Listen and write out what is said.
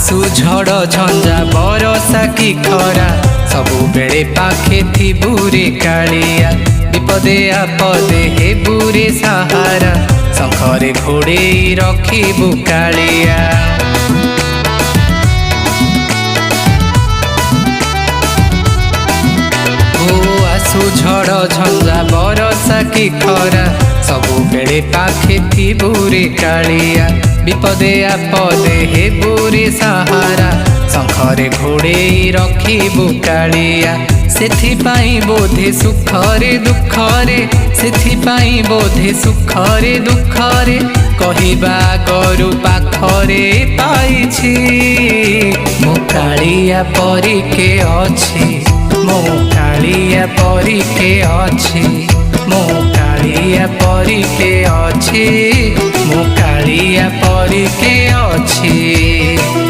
आसु झड़ झंझा बरसा की खरा सबु बेले पाखे थिबु रे कालिया विपदे आपदे हेबु रे सहारा शंखरे घोड़े रखिबु कालिया। आसु झड़ झंझा बरसा की खरा सबु बेले पाखे थिबु रे कालिया विपदे आपदे हेबु रे सहारा शंखरे घोड़े रखिबु कालिया। सेथिपाई बोधे सुखरे दुखरे सेथिपाई बोधे सुखरे दुखरे कहिबा गरु पाखरे पाइछि मो कालिया परिके अछि मो कालिया परिके अछि मो कालिया परिके अछि मो कालिया परिके अछि।